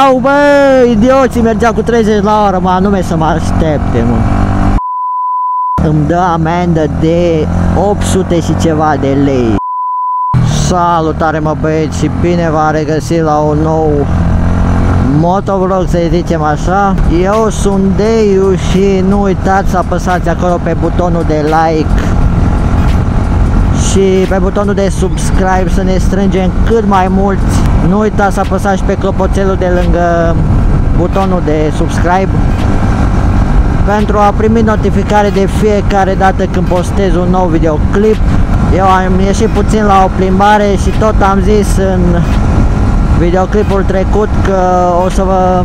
Au, bă, idioții, mergea cu 30 la oră, mă, anume să mă aștepte, mă. Îmi dă amendă de 800 și ceva de lei. Salutare, mă, băieți, și bine v-am regăsit la un nou motovlog, să-i zicem așa. Eu sunt Deiu și nu uitați să apăsați acolo pe butonul de like și pe butonul de subscribe să ne strângem cât mai mulți. Nu uitați să apăsați pe clopoțelul de lângă butonul de subscribe pentru a primi notificare de fiecare dată când postez un nou videoclip. Eu am ieșit puțin la o plimbare și tot am zis în videoclipul trecut că o să vă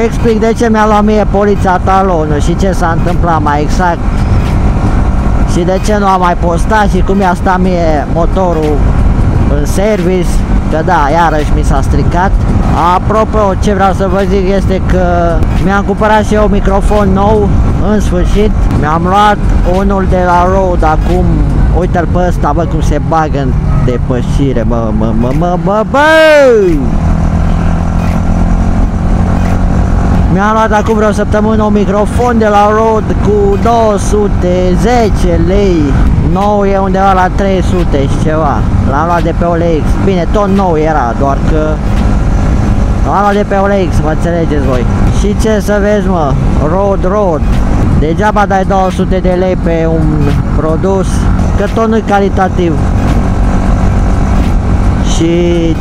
explic de ce mi-a luat mie poliția talonul și ce s-a întâmplat mai exact și de ce nu am mai postat și cum i-a stat mie motorul în service, că da, iarăși mi s-a stricat. Apropo, ce vreau să vă zic este că mi-am cumpărat și eu un microfon nou, în sfârșit. Mi-am luat unul de la Rode acum, uite-l pe ăsta, bă, cum se bagă în depășire, bă. Mi-am luat acum vreo săptămână un microfon de la Rode cu 210 lei. Nou e undeva la 300 și ceva. L-am luat de pe OLX. Bine, tot nou era, doar că l-am luat de pe OLX, mă înțelegeți voi. Și ce să vezi, mă, Rode. Degeaba dai 200 de lei pe un produs, că tot nu-i calitativ. Și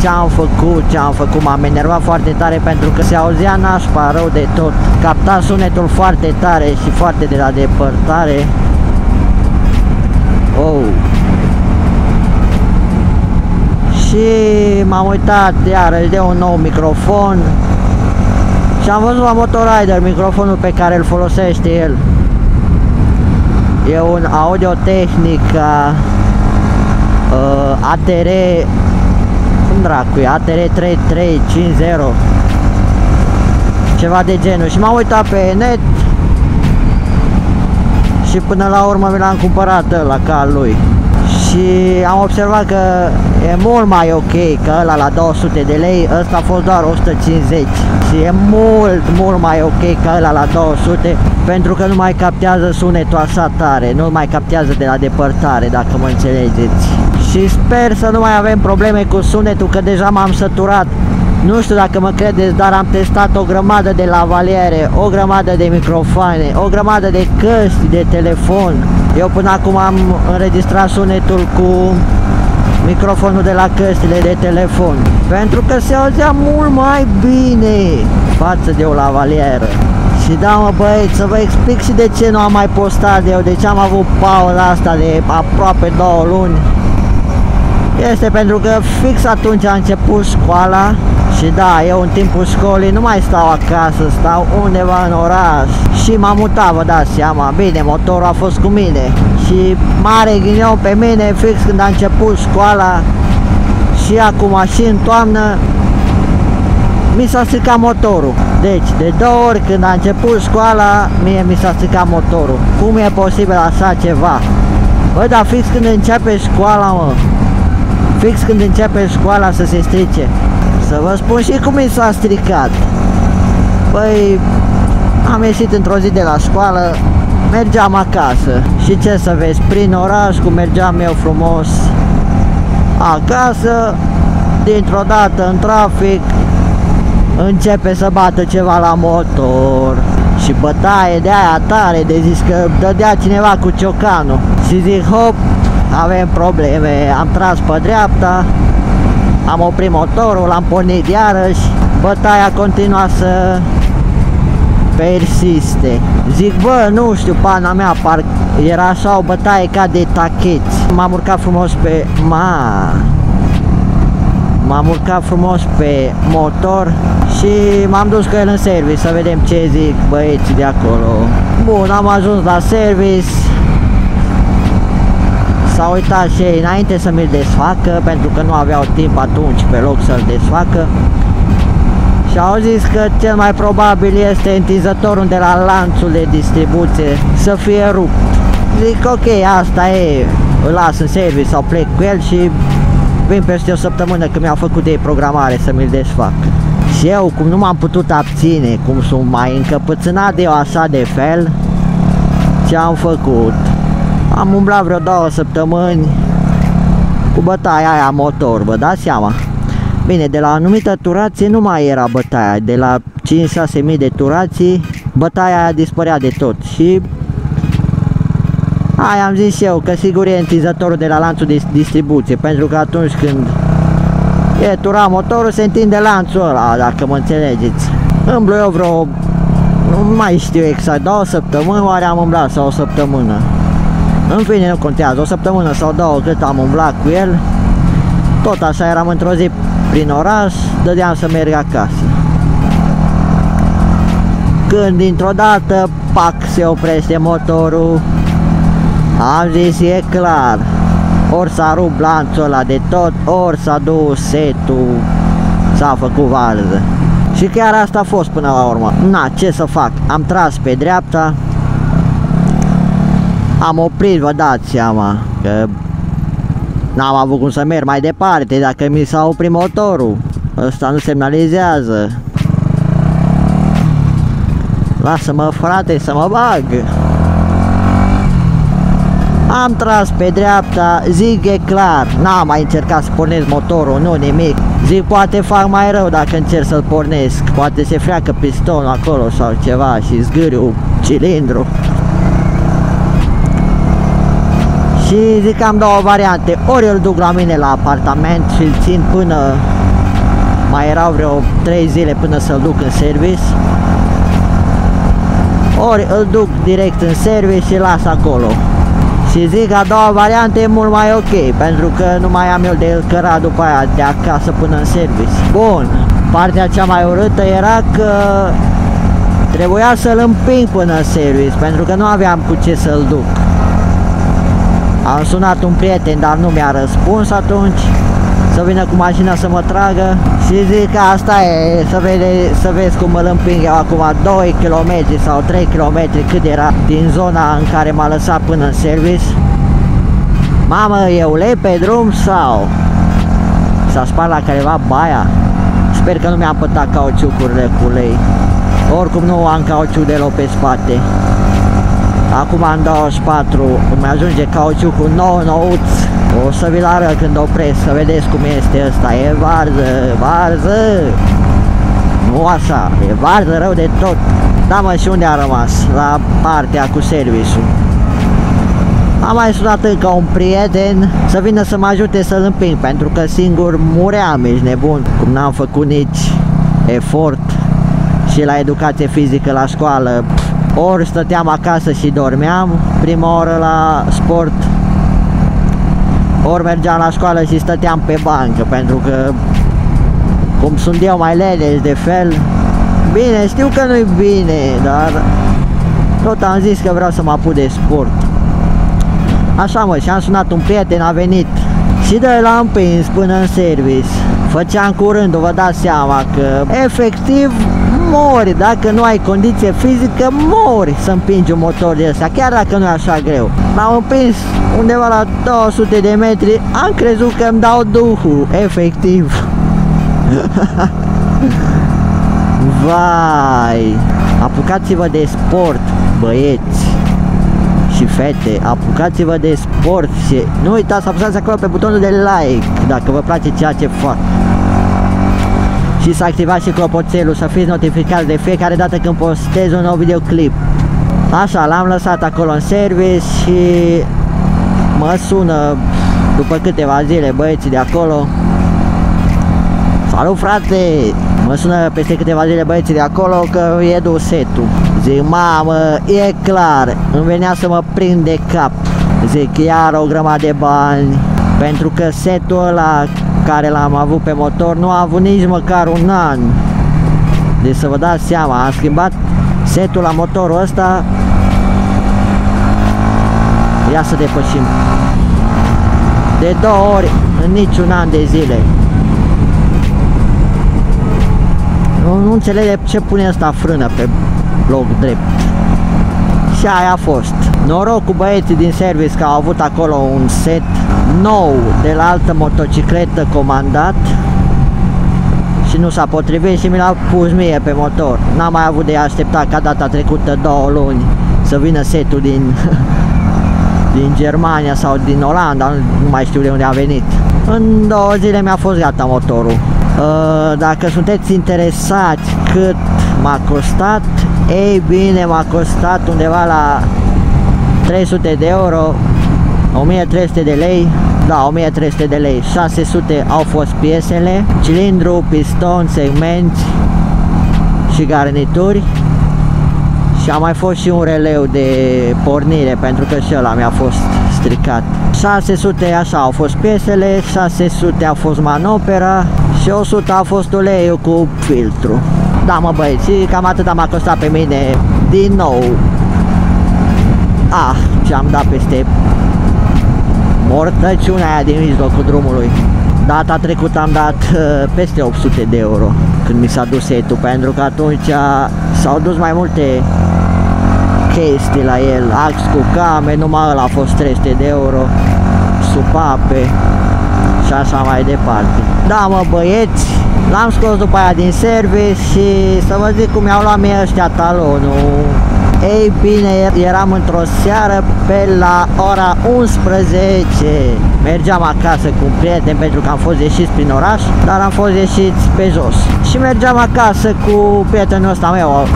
ce-am făcut, m-am enervat foarte tare pentru că se auzea nașpa rău de tot. Capta sunetul foarte tare și foarte de la depărtare. Oh. Și m-am uitat iarăși de un nou microfon și am văzut la Motorider microfonul pe care îl folosește el. E un Audio-Technica ATR, cum dracu e, ATR 3350, ceva de genul. Și m-am uitat pe net și până la urmă mi l-am cumpărat ăla ca al lui. Și am observat că e mult mai ok că ăla la 200 de lei, ăsta a fost doar 150. Și e mult mai ok că ăla la 200, pentru că nu mai captează sunetul așa tare, nu mai captează de la depărtare, dacă mă înțelegeți. Și sper să nu mai avem probleme cu sunetul, că deja m-am săturat. Nu știu dacă mă credeți, dar am testat o grămadă de lavaliere, o grămadă de microfoane, o grămadă de căști de telefon. Eu până acum am înregistrat sunetul cu microfonul de la căștile de telefon, pentru că se auzea mult mai bine față de o lavalieră. Și da, mă, băieți, să vă explic și de ce nu am mai postat eu, de ce am avut pauza asta de aproape 2 luni. Este pentru că fix atunci a început școala și da, eu în timpul școlii nu mai stau acasă, stau undeva în oraș și m-am mutat, vă dați seama. Bine, motorul a fost cu mine și mare ghinion pe mine, fix când a început școala și acum și în toamnă mi s-a stricat motorul. Deci, de 2 ori când a început școala, mie mi s-a stricat motorul. Cum e posibil așa ceva? Bă, dar fix când începe școala, mă, fix când începe școala să se strice. Să vă spun și cum mi s-a stricat. Păi, am ieșit într-o zi de la școală, mergeam acasă și ce să vezi, prin oraș, cum mergeam eu frumos acasă, dintr-o dată în trafic începe să bată ceva la motor și bătaie de aia tare, de zis că dădea cineva cu ciocanul. Și zic, hop, avem probleme, am tras pe dreapta, am oprit motorul, l-am pornit iarăși, bătaia continua să persiste. Zic, bă, nu știu, pana mea, parcă era așa o bătaie ca de tacheți. M-am urcat frumos pe m-am urcat frumos pe motor și m-am dus cu el în service să vedem ce zic băieții de acolo. Bun, am ajuns la service. S-au uitat și ei înainte să mi-l desfacă, pentru că nu aveau timp atunci pe loc să-l desfacă. Și au zis că cel mai probabil este întinzătorul de la lanțul de distribuție să fie rupt. Zic, ok, asta e, îl las în service sau plec cu el și vin peste o săptămână că mi-au făcut ei programare să mi-l desfac. Și eu, cum nu m-am putut abține, cum sunt mai încăpățânat de eu așa de fel, ce am făcut? Am umblat vreo 2 săptămâni cu bătaia aia motor, vă dați seama? Bine, de la o anumită turație nu mai era bătaia, de la 5-6 mii de turații, bătaia aia dispărea de tot și aia am zis eu, că sigur e întinzătorul de la lanțul de distribuție, pentru că atunci când e turat motorul se întinde lanțul ăla, dacă mă înțelegeți. Îmblu eu vreo, nu mai știu exact, 2 săptămâni, oare am umblat sau o săptămână. În fine, nu contează, o săptămână sau 2 cât am umblat cu el. Tot așa eram într-o zi prin oraș, dădeam să merg acasă. Când dintr-o dată, pac, se oprește motorul, am zis, e clar, ori s-a rupt lanțul ăla de tot, ori s-a dus setul, s-a făcut varză. Și chiar asta a fost până la urmă. Na, ce să fac, am tras pe dreapta, am oprit, vă dați seama, că n-am avut cum să merg mai departe dacă mi s-a oprit motorul. Ăsta nu semnalizează. Lasă-mă, frate, să mă bag. Am tras pe dreapta, zic e clar, n-am mai încercat să pornesc motorul, nu nimic. Zic poate fac mai rău dacă încerc să-l pornesc, poate se freacă pistonul acolo sau ceva și zgâriu cilindru. Și zic că am 2 variante, ori îl duc la mine la apartament și îl țin până mai erau vreo 3 zile până să-l duc în service, ori îl duc direct în service și las acolo. Și zic că a doua variantă e mult mai ok, pentru că nu mai am eu de el cărat după aia de acasă până în service. Bun, partea cea mai urâtă era că trebuia să-l împing până în service, pentru că nu aveam cu ce să-l duc. Am sunat un prieten, dar nu mi-a răspuns atunci să vină cu mașina să mă tragă și zic că asta e, să vezi cum îl împing eu acum 2 km sau 3 km cât era din zona în care m-a lăsat până în service. Mamă, e ulei pe drum sau s-a spart la careva baia? Sper că nu mi-am pătat cauciucurile cu ulei. Oricum nu am cauciuc deloc pe spate. Acum în 24 îmi ajunge cauciucul nou nouț. O să vi-l arăt când opresc, să vedeți cum este ăsta. E varză, varză. Nu așa, e varză rău de tot. Da mă, și unde a rămas? La partea cu serviciul. Am mai sunat încă un prieten să vină să mă ajute să-l împing, pentru că singur muream, ești nebun. Cum n-am făcut nici efort și la educație fizică la școală, ori stăteam acasă și dormeam prima oră la sport, ori mergeam la școală și stăteam pe bancă, pentru că cum sunt eu mai leneș de fel. Bine, știu că nu-i bine, dar tot am zis că vreau să mă apuc de sport. Așa mă, și am sunat un prieten, a venit și de l-am împins până în service. Făceam curând, vă dați seama că efectiv mori, dacă nu ai condiție fizică, mori să împingi un motor de ăsta, chiar dacă nu e așa greu. L-am împins undeva la 200 de metri, am crezut că îmi dau duhul, efectiv. Vai, apucați-vă de sport, băieți și fete, apucați-vă de sport și nu uitați să apăsați acolo pe butonul de like dacă vă place ceea ce fac. Și să activați și clopoțelul, să fiți notificați de fiecare dată când postez un nou videoclip. Așa, l-am lăsat acolo în service și mă sună după câteva zile băieții de acolo. Salut frate! Mă sună peste câteva zile băieții de acolo că e dus setul. Zic, mamă, e clar, îmi venea să mă prind de cap. Zic, iar o grămadă de bani, pentru că setul ăla care l-am avut pe motor nu a avut nici măcar un an. Deci să vă dați seama, am schimbat setul la motorul ăsta. Ia să depășim. De 2 ori în niciun an de zile. Nu înțeleg de ce pune ăsta frână pe bloc drept. Și aia a fost. Noroc cu băieții din service că au avut acolo un set nou de la altă motocicletă comandat și nu s-a potrivit și mi l-a pus mie pe motor. N-am mai avut de așteptat ca data trecută 2 luni să vină setul din Germania sau din Olanda, nu mai știu de unde a venit. În 2 zile mi-a fost gata motorul. Dacă sunteți interesați cât m-a costat, ei bine, m-a costat undeva la 300 de euro, 1300 de lei, da, 1300 de lei, 600 au fost piesele, cilindru, piston, segmenți și garnituri și a mai fost și un releu de pornire pentru că și ăla mi-a fost stricat. 600 așa au fost piesele, 600 a fost manopera și 100 a fost uleiul cu filtru. Da, mă băieți, cam atât m-a costat pe mine din nou. Ce am dat peste mortăciunea aia din mijlocul drumului. Data trecută am dat peste 800 de euro când mi s-a dus setul, pentru că atunci s-au dus mai multe chestii la el, ax cu came, numai ăla a fost 300 de euro, supape și așa mai departe. Da, mă băieți, l-am scos după aia din service și să vă zic cum i-au luat mie ăștia talonul. Ei bine, eram într-o seară pe la ora 11. Mergeam acasă cu un prieten pentru că am fost ieșiți prin oraș, dar am fost ieșiți pe jos. Și mergeam acasă cu prietenul ăsta meu,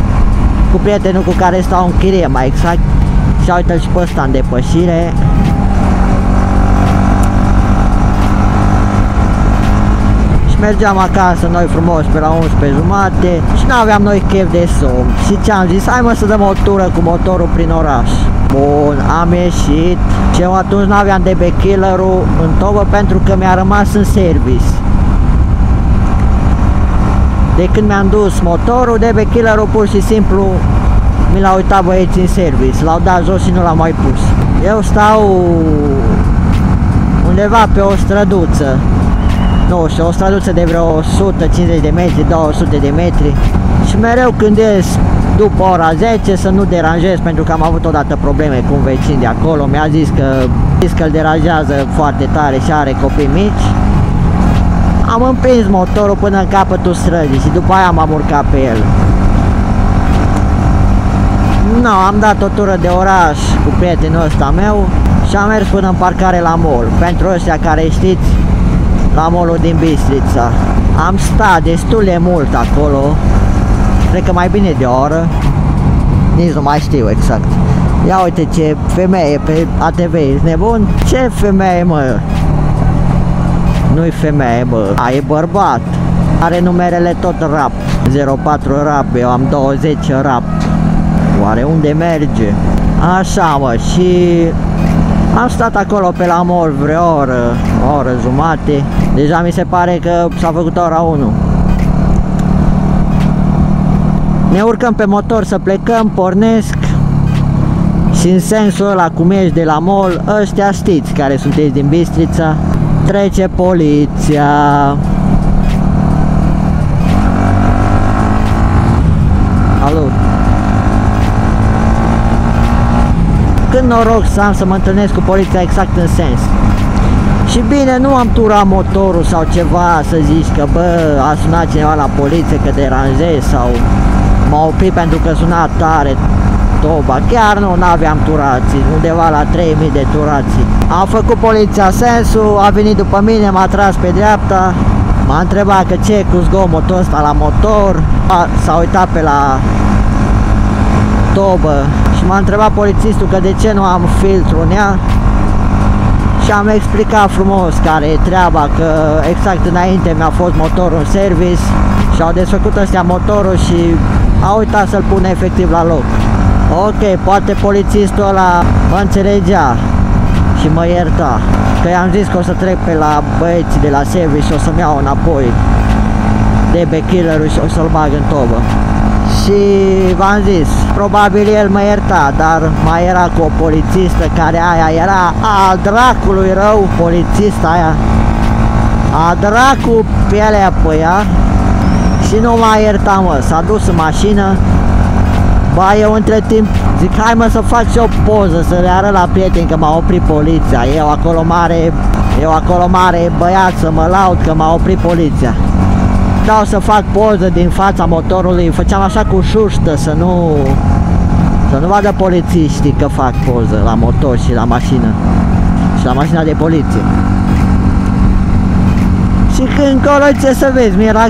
cu prietenul cu care stau în chirie, mai exact. Și uite-l și pe ăsta în depășire. Mergeam acasă noi frumos pe la 11:30 și n-aveam noi chef de somn. Și ce am zis? Hai mă să dăm o tură cu motorul prin oraș. Bun, am ieșit și eu atunci n-aveam DB Killer-ul în tobă pentru că mi-a rămas în service. De când mi-am dus motorul, DB Killer-ul pur și simplu mi l-au uitat băieții în service. L-au dat jos și nu l-am mai pus. Eu stau undeva pe o străduță. Nu știu, o străduță de vreo 150 de metri, 200 de metri și mereu când ies după ora 10 să nu deranjez pentru că am avut odată probleme cu un vecin de acolo, mi-a zis că îl deranjează foarte tare și are copii mici. Am împins motorul până în capătul străzii și după aia m-am urcat pe el. No, am dat o tură de oraș cu prietenul ăsta meu și am mers până în parcare la mall. Pentru ăștia care știți, la mall-ul din Bistrița. Am stat destul de mult acolo, cred că mai bine de o oră, nici nu mai știu exact. Ia uite ce femeie pe ATV, ești nebun? Ce femeie, mă? Nu-i femeie, bă, e bărbat. Are numerele tot RAP, 04 RAP, eu am 20 RAP. Oare unde merge? Așa, mă, și am stat acolo pe la mall vreo o oră jumate. Deja mi se pare că s-a făcut ora 1. Ne urcăm pe motor să plecăm, pornesc și în sensul ăla cum ești de la mall, ăștia știți care sunteți din Bistrița, trece poliția. Alo. Când noroc să am să mă întâlnesc cu poliția exact în sens. Și bine, nu am turat motorul sau ceva să zici că bă, a sunat cineva la poliție că deranjez sau m-a oprit pentru că suna tare toba. Chiar nu, n-aveam turații, undeva la 3000 de turații. Am făcut poliția sensul, a venit după mine, m-a tras pe dreapta, m-a întrebat că ce cu zgomotul ăsta la motor, s-a uitat pe la tobă și m-a întrebat polițistul că de ce nu am filtru în ea. Și am explicat frumos care e treaba, că exact înainte mi-a fost motorul în service și au desfăcut ăstea motorul și au uitat să-l pune efectiv la loc. Ok, poate polițistul ăla mă înțelegea și mă ierta, că i-am zis că o să trec pe la băieții de la service și o să-mi iau înapoi DB Killer-ul și o să-l bag în tobă. Și v-am zis, probabil el mă ierta, dar mai era cu o polițistă care aia era a dracului rău, polițista aia, a dracu pielea pe ea și nu m-a iertat, mă, s-a dus în mașină. Ba, eu între timp zic, hai mă să fac și o poză, să le arăt la prieteni că m-a oprit poliția, eu acolo mare Eu acolo mare băiat să mă laud că m-a oprit poliția. Dau să fac poză din fața motorului, făceam așa cu șuștă să nu vadă polițiștii că fac poză la motor și la mașină. Și la mașina de poliție. Și când încolo, ce să vezi, mi-era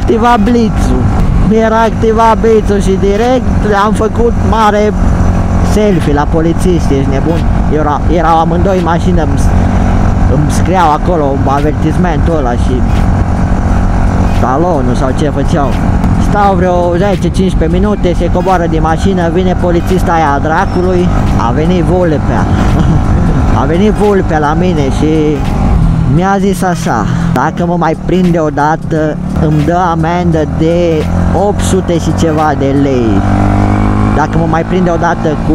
activat blițul. Și direct le-am făcut mare selfie la polițiști, ești nebun? Erau amândoi în mașină, îmi scriau acolo avertismentul ăla și talonul sau ce făceau. Stau vreo 10-15 minute, se coboară din mașină, vine polițista aia a dracului, a venit vulpea. A venit vulpea la mine și mi-a zis așa: dacă mă mai prinde odată, îmi dă amendă de 800 și ceva de lei. Dacă mă mai prinde odată cu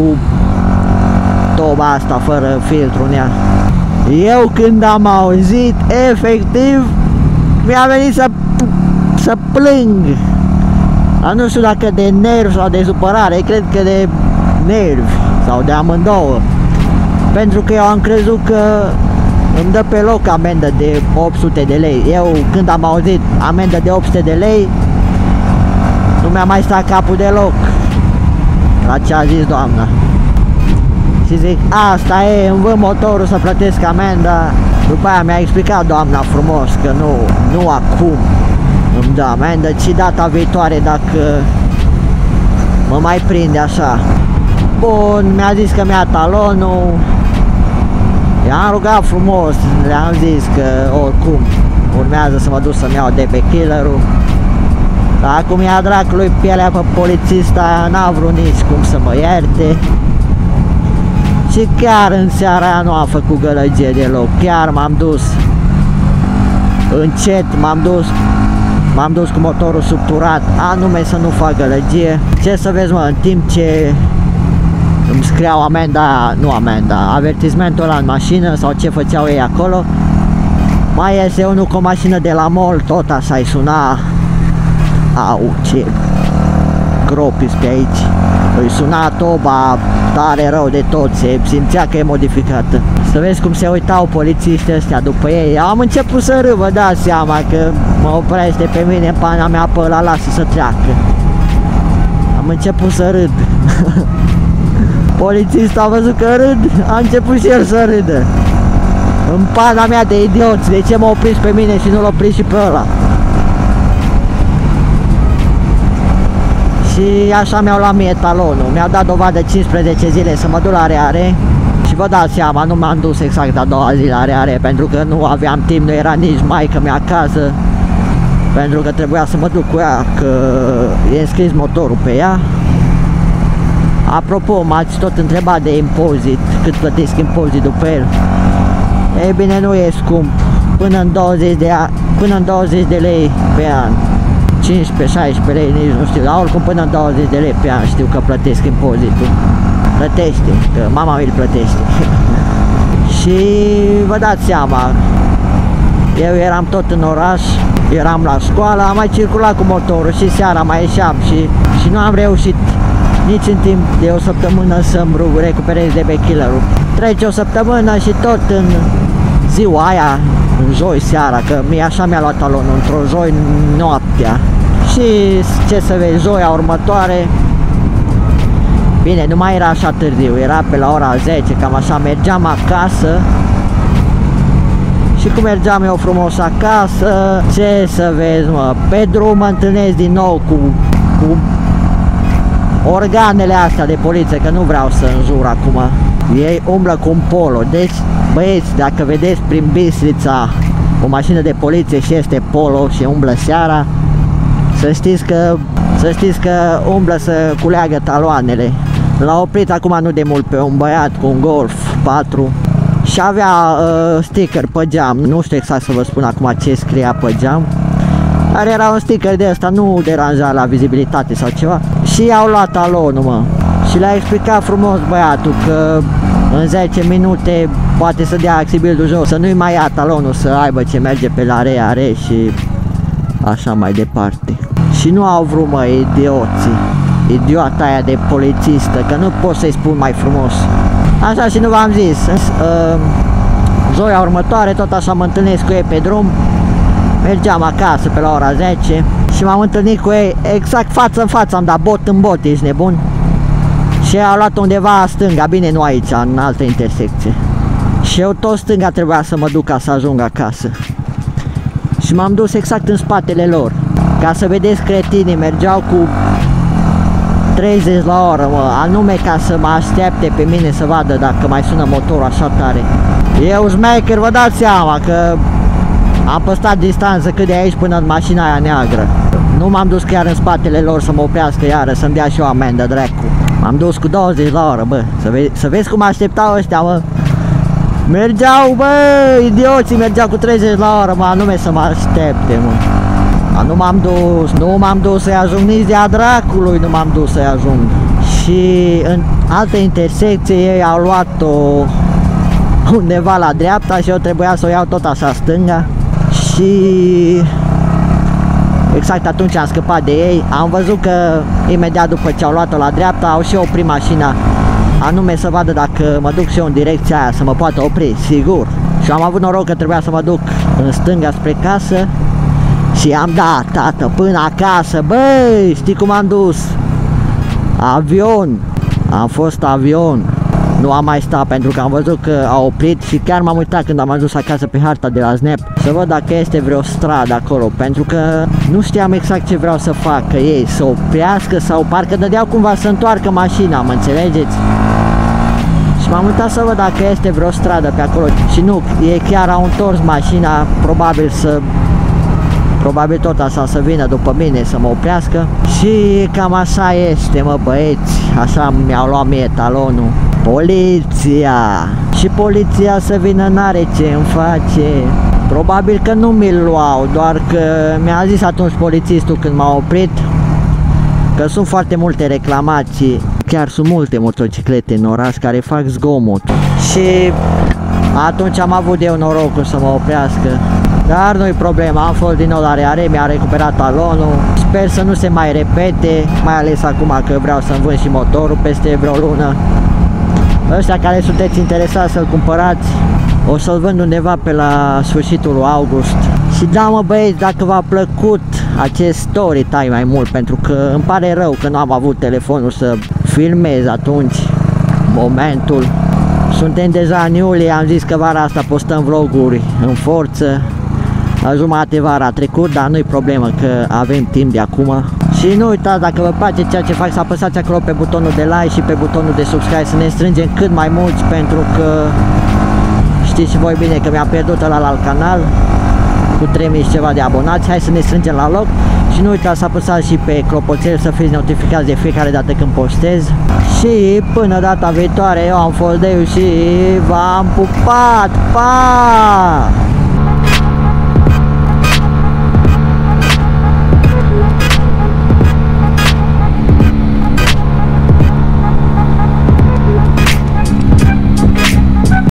toba asta fără filtru în ea. Eu când am auzit, efectiv mi-a venit să plâng. Nu știu dacă de nervi sau de supărare, cred că de nervi sau de amândouă. Pentru că eu am crezut că îmi dă pe loc amendă de 800 de lei. Eu când am auzit amendă de 800 de lei, nu mi-a mai stat capul deloc la ce a zis doamna. Și zic, asta e, îmi vând motorul să plătesc amenda. După aia mi-a explicat doamna frumos că nu acum îmi dă amendă, ci data viitoare dacă mă mai prinde așa. Bun, mi-a zis că mi-a talonul. I-am rugat frumos, le-am zis că oricum urmează să mă duc să-mi iau DB Killer-ul. Dar acum ia dracului pielea pe polițista, n-a vrut nici cum să mă ierte. Și chiar în seara aia nu am făcut gălăgie deloc, chiar m-am dus încet, m-am dus cu motorul subturat, anume să nu fac gălăgie. Ce să vezi, mă, în timp ce îmi scriau avertismentul ăla în mașină sau ce făceau ei acolo, mai iese unul cu o mașină de la mall, tot așa îi suna. Au, ce gropis pe aici. Îi suna toba tare rău de tot, se simțea că e modificată. Să vezi cum se uitau polițiștii ăstea după ei. Am început să râd, vă dați seama că mă oprește pe mine în pana mea, pe ăla lasă să treacă. Am început să râd. Polițistul a văzut că râd, a început și el să râdă. În pana mea de idioți, de ce m-a oprit pe mine și nu l-a oprit și pe ăla? Și așa mi-au luat mie talonul, mi-au dat dovadă 15 zile să mă duc la reare. Și vă dați seama, nu m-am dus exact a doua zi la reare, pentru că nu aveam timp, nu era nici maică mea acasă. Pentru că trebuia să mă duc cu ea, că e înscris motorul pe ea. Apropo, m-ați tot întrebat de impozit, cât plătesc impozitul pe el. Ei bine, nu e scump, până în 20 de lei pe an. 15-16 lei, nici nu știu, dar oricum până în 20 de lei pe an știu că plătesc impozitul. Plătește, că mama îl plătește. Și vă dați seama, eu eram tot în oraș, eram la școală, am mai circulat cu motorul și seara mai ieșeam și nu am reușit nici în timp de o săptămână să-mi recuperez DB Killer-ul. Trece o săptămână și tot în ziua aia, în joi seara, că așa mi-a luat talonul, într-o joi noaptea. Și ce să vezi, joia următoare, bine, nu mai era așa târziu, era pe la ora 10, cam așa, mergeam acasă. Și cum mergeam eu frumos acasă, ce să vezi, mă, pe drum mă întâlnesc din nou cu organele astea de poliție, că nu vreau să înjur acum. Ei umblă cu un polo, deci băieți, dacă vedeți prin Bistrița o mașină de poliție și este polo și umblă seara, să știți că umblă să culeagă taloanele. L-a oprit acum nu de mult pe un băiat cu un Golf 4 și avea sticker pe geam, nu știu exact să vă spun acum ce scria pe geam, dar era un sticker de ăsta, nu deranja la vizibilitate sau ceva, și i-au luat talonul, mă. Și le-a explicat frumos băiatul că în 10 minute poate să dea axibilul jos, să nu-i mai ia talonul, să aibă ce merge pe la reare și așa mai departe. Și nu au vrut, mă, idioții, idiota aia de polițistă, că nu pot să-i spun mai frumos. Așa, și nu v-am zis, Joia următoare tot așa mă întâlnesc cu ei pe drum. Mergeam acasă pe la ora 10 și m-am întâlnit cu ei exact față în față, am dat bot în bot, ești nebun? Și au luat undeva stânga, bine nu aici, în altă intersecție. Și eu tot stânga trebuia să mă duc ca să ajung acasă. Și m-am dus exact în spatele lor. Ca să vedeți, cretinii mergeau cu 30 la oră, mă, anume ca să mă aștepte pe mine să vadă dacă mai sună motorul așa tare. Eu, șmecher, vă dați seama că am păstrat distanță cât de aici până în mașina aia neagră. Nu m-am dus chiar în spatele lor să mă oprească iară, să-mi dea și o amendă, dracu. M-am dus cu 20 la oră, bă, să vezi cum așteptau ăștia, mă. Mergeau, bă, idioții, mergeau cu 30 la oră, mă, anume să mă aștepte, mă. Nu m-am dus să-i ajung nici de-a dracului, nu m-am dus să-i ajung. Și în altă intersecție ei au luat-o undeva la dreapta și eu trebuia să o iau tot așa stânga. Și exact atunci am scăpat de ei. Am văzut că imediat după ce au luat-o la dreapta au și oprit mașina, anume să vadă dacă mă duc și eu în direcția aia, să mă poată opri, sigur. Și am avut noroc că trebuia să mă duc în stânga spre casă. Și am dat, tată, până acasă, băi, știi cum am dus? Avion, am fost avion. Nu am mai stat pentru că am văzut că a oprit și chiar m-am uitat când am ajuns acasă pe harta de la Snap să văd dacă este vreo stradă acolo, pentru că nu știam exact ce vreau să facă ei, să oprească sau parcă dădeau cumva să întoarcă mașina, mă înțelegeți? Și m-am uitat să văd dacă este vreo stradă pe acolo și nu, ei chiar au întors mașina, probabil tot așa să vină după mine să mă oprească. Și cam așa este, mă, băieți, așa mi-au luat mie talonul. Poliția! Și poliția să vină n-are ce îmi face. Probabil că nu mi-l luau, doar că mi-a zis atunci polițistul când m-a oprit că sunt foarte multe reclamații, chiar sunt multe motociclete în oraș care fac zgomot. Și atunci am avut eu norocul să mă oprească. Dar nu-i problema, am fost din nou la reare, mi-a recuperat talonul. Sper să nu se mai repete, mai ales acum că vreau să-mi vând și motorul peste vreo lună. Ăștia care sunteți interesați să-l cumpărați, o să-l vând undeva pe la sfârșitul lui august. Și da, mă, băieți, dacă v-a plăcut acest story time mai mult, pentru că îmi pare rău că nu am avut telefonul să filmez atunci momentul. Suntem deja în iulie, am zis că vara asta postăm vloguri în forță. La jumătate vara a trecut, dar nu-i problemă că avem timp de acum. Și nu uitați, dacă vă place ceea ce fac, să apăsați acolo pe butonul de like și pe butonul de subscribe, să ne strângem cât mai mulți, pentru că știți și voi bine că mi-am pierdut ăla la canal cu 3000 și ceva de abonați. Hai să ne strângem la loc și nu uitați să apăsați și pe clopoțel să fiți notificați de fiecare dată când postez. Și până data viitoare, eu am fost Deu și v-am pupat, pa!